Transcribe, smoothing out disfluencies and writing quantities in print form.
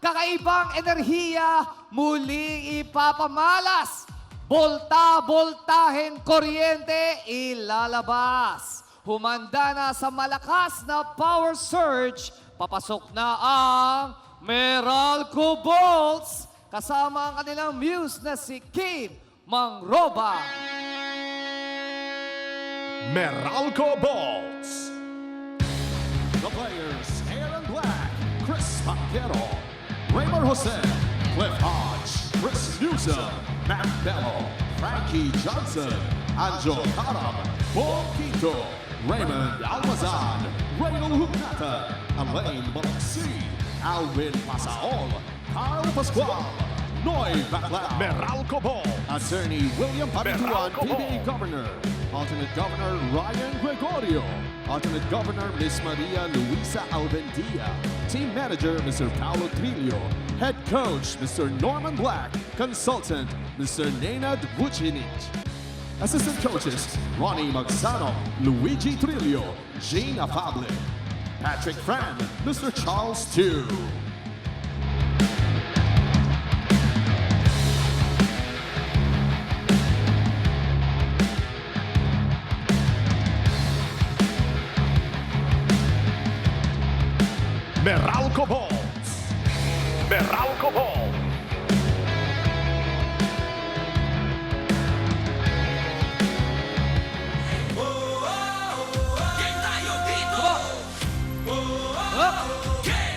kakaibang enerhiya muling ipapamalas. Bolta-boltahin kuryente ilalabas. Humanda na sa malakas na power surge, papasok na ang Meralco Bolts kasama ang kanilang muse na si Kim Mangroba. Meralco Bolts. The players, hair and black, Chris Paquero, Raymond Jose, Cliff Hodge, Chris Newsom, Matt Bello, Frankie Johnson, Anjo Karam, Paul Quito, Raymond Almazan, Raynel Hugnata, Elaine Malaxi, Alvin Pasaol, Kyle Pascual, Noy Bacla, Meralco Ball, Attorney William Patuan, PBA Governor, Alternate Governor Ryan Gregorio, Alternate Governor Miss Maria Luisa Alvendia, Team Manager Mr. Paulo Trillo, Head Coach Mr. Norman Black, Consultant Mr. Nenad Vucinic, Assistant Coaches Ronnie Magsano, Luigi Trillo, Jean Afable, Patrick Fran, Mr. Charles Tu. Meralco Bolts. Meralco Bolts.